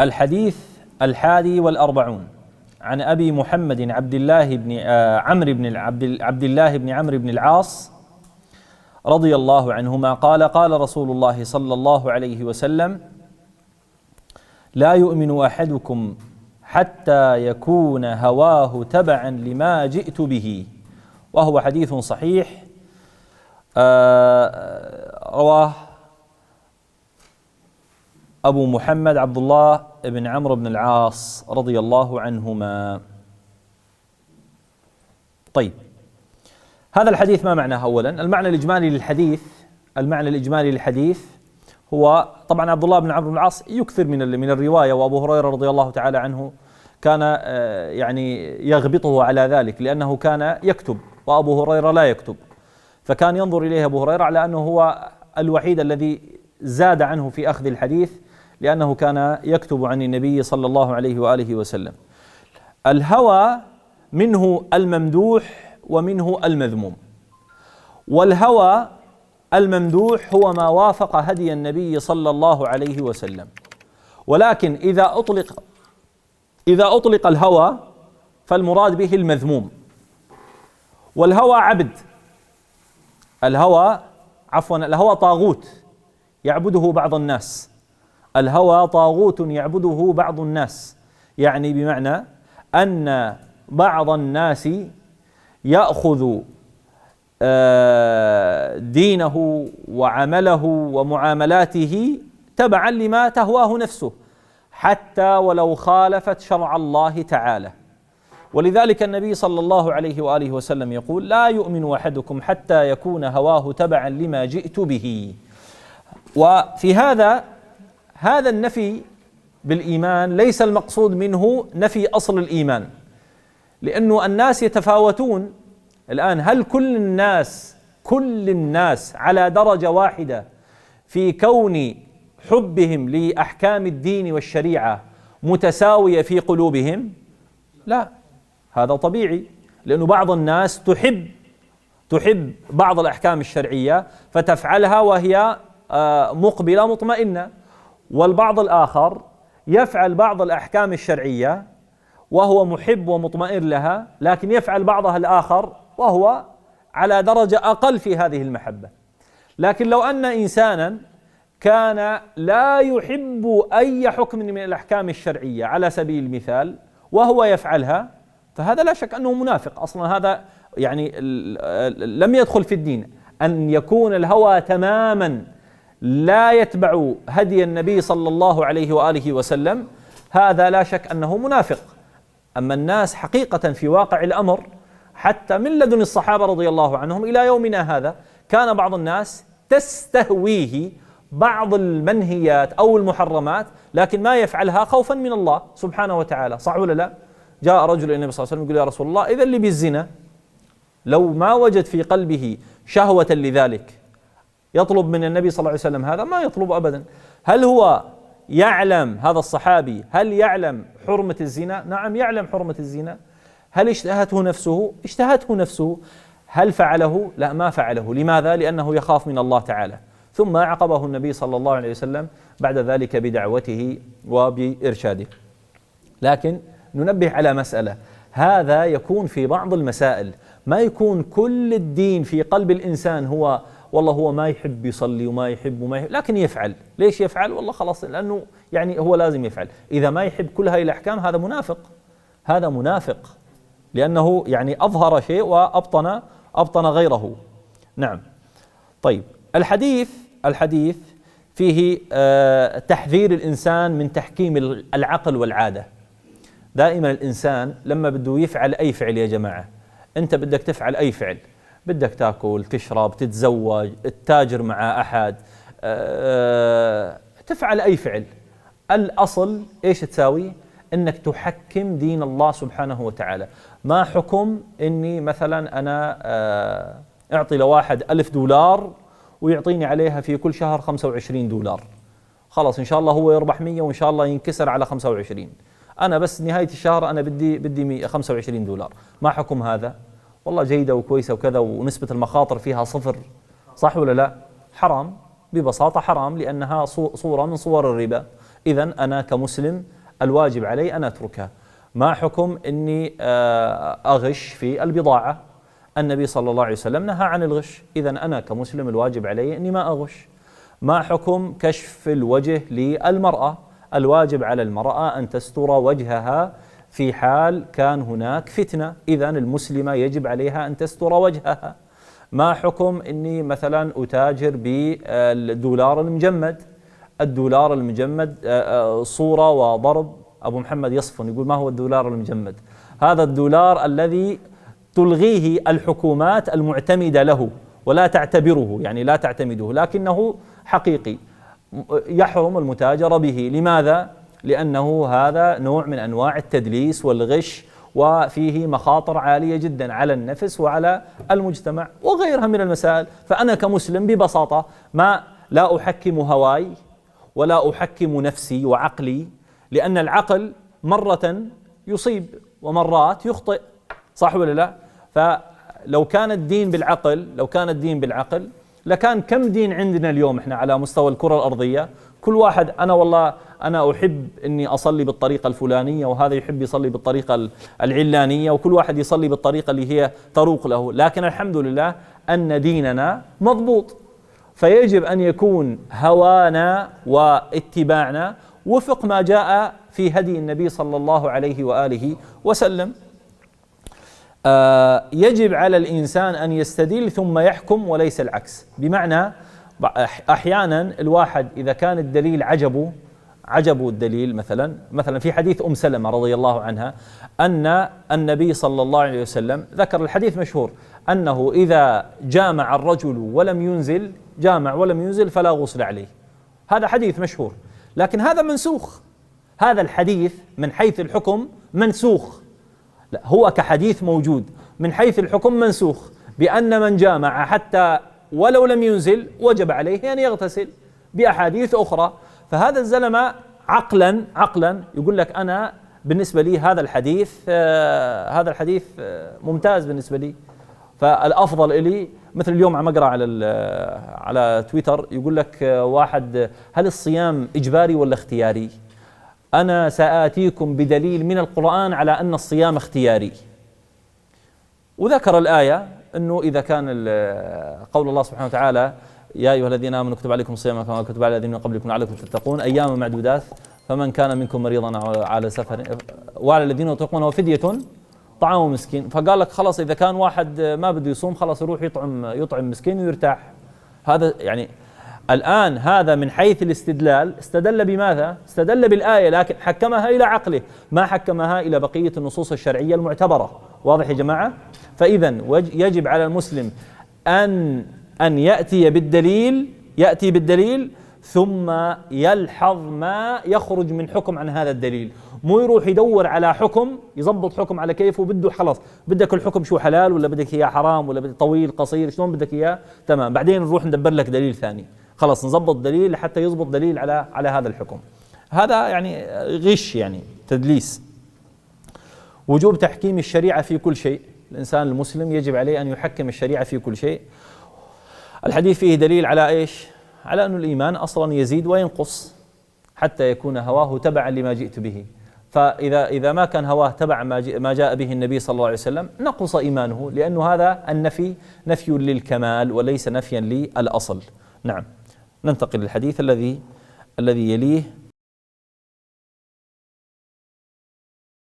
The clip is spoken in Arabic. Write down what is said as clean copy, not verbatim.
الحديث 41 عن أبي محمد عبد الله بن عمرو بن العاص رضي الله عنهما قال: قال رسول الله صلى الله عليه وسلم: لا يؤمن أحدكم حتى يكون هواه تبعا لما جئت به. وهو حديث صحيح رواه أبو محمد عبد الله بن عمرو بن العاص رضي الله عنهما. طيب، هذا الحديث ما معناه؟ أولا المعنى الإجمالي للحديث هو طبعا عبد الله بن عمرو بن العاص يكثر من الرواية، وأبو هريرة رضي الله تعالى عنه كان يعني يغبطه على ذلك لأنه كان يكتب وأبو هريرة لا يكتب، فكان ينظر إليه أبو هريرة على أنه هو الوحيد الذي زاد عنه في أخذ الحديث، لأنه كان يكتب عن النبي صلى الله عليه وآله وسلم. الهوى منه الممدوح ومنه المذموم، والهوى الممدوح هو ما وافق هدي النبي صلى الله عليه وسلم. ولكن إذا أطلق الهوى فالمراد به المذموم. والهوى عبد، الهوى طاغوت يعبده بعض الناس، الهوى طاغوت يعبده بعض الناس، يعني بمعنى أن بعض الناس يأخذ دينه وعمله ومعاملاته تبعا لما تهواه نفسه حتى ولو خالفت شرع الله تعالى. ولذلك النبي صلى الله عليه وآله وسلم يقول: لا يؤمن أحدكم حتى يكون هواه تبعا لما جئت به. وفي هذا النفي بالإيمان ليس المقصود منه نفي أصل الإيمان، لأنه الناس يتفاوتون. الآن هل كل الناس على درجة واحدة في كون حبهم لأحكام الدين والشريعة متساوية في قلوبهم؟ لا، هذا طبيعي، لأن بعض الناس تحب بعض الأحكام الشرعية فتفعلها وهي مقبلة مطمئنة، والبعض الآخر يفعل بعض الأحكام الشرعية وهو محب ومطمئن لها، لكن يفعل بعضها الآخر وهو على درجة أقل في هذه المحبة. لكن لو أن إنسانا كان لا يحب أي حكم من الأحكام الشرعية على سبيل المثال وهو يفعلها، فهذا لا شك أنه منافق. أصلا هذا يعني لم يدخل في الدين. أن يكون الهوى تماما لا يتبع هدي النبي صلى الله عليه وآله وسلم، هذا لا شك أنه منافق. أما الناس حقيقة في واقع الأمر حتى من لدن الصحابة رضي الله عنهم إلى يومنا هذا، كان بعض الناس تستهويه بعض المنهيات أو المحرمات، لكن ما يفعلها خوفا من الله سبحانه وتعالى. صح ولا لا؟ جاء رجل إلى النبي صلى الله عليه وسلم يقول: يا رسول الله، إذا اللي بالزنا لو ما وجد في قلبه شهوة لذلك يطلب من النبي صلى الله عليه وسلم هذا؟ ما يطلب أبدا. هل هو يعلم، هذا الصحابي هل يعلم حرمة الزنا؟ نعم يعلم حرمة الزنا. هل اشتهته نفسه؟ اشتهته نفسه. هل فعله؟ لا، ما فعله. لماذا؟ لأنه يخاف من الله تعالى. ثم عقبه النبي صلى الله عليه وسلم بعد ذلك بدعوته وبإرشاده. لكن ننبه على مسألة: هذا يكون في بعض المسائل، ما يكون كل الدين في قلب الإنسان هو والله هو ما يحب يصلي وما يحب لكن يفعل. ليش يفعل؟ والله خلاص لأنه يعني هو لازم يفعل. إذا ما يحب كل هاي الأحكام هذا منافق، هذا منافق، لأنه يعني أظهر شيء وأبطن غيره. نعم. طيب، الحديث فيه تحذير الإنسان من تحكيم العقل والعادة. دائما الإنسان لما بده يفعل أي فعل، يا جماعة أنت بدك تفعل أي فعل، بدك تأكل، تشرب، تتزوج، تتاجر مع أحد، تفعل أي فعل، الأصل إيش تساوي؟ إنك تحكم دين الله سبحانه وتعالى. ما حكم إني مثلا أنا أعطي لواحد $1000 ويعطيني عليها في كل شهر $25، خلاص إن شاء الله هو يربح 100 وإن شاء الله ينكسر على 25، أنا بس نهاية الشهر أنا بدي $25. ما حكم هذا؟ والله جيدة وكويسة وكذا ونسبة المخاطر فيها 0، صح ولا لا؟ حرام، ببساطة حرام، لأنها صورة من صور الربا. إذن أنا كمسلم الواجب علي أن أتركها. ما حكم أني أغش في البضاعة؟ النبي صلى الله عليه وسلم نهى عن الغش، إذن أنا كمسلم الواجب علي أني ما أغش. ما حكم كشف الوجه للمرأة؟ الواجب على المرأة أن تستر وجهها في حال كان هناك فتنة، إذن المسلمة يجب عليها أن تستر وجهها. ما حكم أني مثلا أتاجر بالدولار المجمد؟ الدولار المجمد صورة وضرب. أبو محمد يصفن يقول ما هو الدولار المجمد؟ هذا الدولار الذي تلغيه الحكومات المعتمدة له ولا تعتبره، يعني لا تعتمده، لكنه حقيقي، يحرم المتاجرة به. لماذا؟ لأنه هذا نوع من أنواع التدليس والغش، وفيه مخاطر عالية جدا على النفس وعلى المجتمع وغيرها من المسائل. فأنا كمسلم ببساطة لا أحكم هواي ولا أحكم نفسي وعقلي، لأن العقل مرة يصيب ومرات يخطئ، صح ولا لا؟ فلو كان الدين بالعقل لكان كم دين عندنا اليوم احنا على مستوى الكرة الأرضية؟ كل واحد أنا أحب أني أصلي بالطريقة الفلانية، وهذا يحب يصلي بالطريقة العلانية، وكل واحد يصلي بالطريقة اللي هي تروق له، لكن الحمد لله أن ديننا مضبوط. فيجب أن يكون هوانا واتباعنا وفق ما جاء في هدي النبي صلى الله عليه وآله وسلم. يجب على الإنسان أن يستدل ثم يحكم وليس العكس. بمعنى أحيانا الواحد إذا كان الدليل عجبه الدليل، مثلا في حديث أم سلمة رضي الله عنها أن النبي صلى الله عليه وسلم ذكر الحديث مشهور أنه إذا جامع الرجل ولم ينزل فلا غسل عليه. هذا حديث مشهور، لكن هذا منسوخ. هذا الحديث من حيث الحكم منسوخ، لا هو كحديث موجود، من حيث الحكم منسوخ، بأن من جامع حتى ولو لم ينزل وجب عليه أن يغتسل بأحاديث أخرى. فهذا الزلمة عقلا يقول لك أنا بالنسبة لي هذا الحديث ممتاز بالنسبة لي، فالأفضل لي. مثل اليوم عم أقرأ على تويتر يقول لك واحد: هل الصيام إجباري ولا اختياري؟ أنا سآتيكم بدليل من القرآن على أن الصيام اختياري، وذكر الآية أنه إذا كان قول الله سبحانه وتعالى: يا أيها الذين آمنوا كتب عليكم الصيام كما كتب على الذين من قبلكم لعلكم تتقون أياما معدودات فمن كان منكم مريضا على سفر وعلى الذين يطيقونه فدية طعام مسكين. فقال لك خلاص إذا كان واحد ما بده يصوم خلاص يروح يطعم مسكين ويرتاح. هذا يعني الآن هذا من حيث الاستدلال استدل بماذا؟ استدل بالآية، لكن حكمها إلى عقله، ما حكمها إلى بقية النصوص الشرعية المعتبرة. واضح يا جماعة؟ فإذا يجب على المسلم أن يأتي بالدليل ثم يلحظ ما يخرج من حكم عن هذا الدليل، مو يروح يدور على حكم يضبط حكم على كيفه، بده خلاص بدك الحكم شو حلال ولا بدك إياه حرام ولا بدك طويل قصير شلون بدك إياه، تمام، بعدين نروح ندبر لك دليل ثاني، خلاص نضبط دليل حتى يضبط دليل على هذا الحكم. هذا يعني غش، يعني تدليس. وجوب تحكيم الشريعة في كل شيء، الإنسان المسلم يجب عليه أن يحكم الشريعة في كل شيء. الحديث فيه دليل على إيش؟ على أن الإيمان أصلا يزيد وينقص حتى يكون هواه تبعا لما جئت به. فإذا ما كان هواه تبع ما جاء به النبي صلى الله عليه وسلم نقص إيمانه، لأنه هذا النفي نفي للكمال وليس نفيا للأصل. نعم، ننتقل للحديث الذي يليه.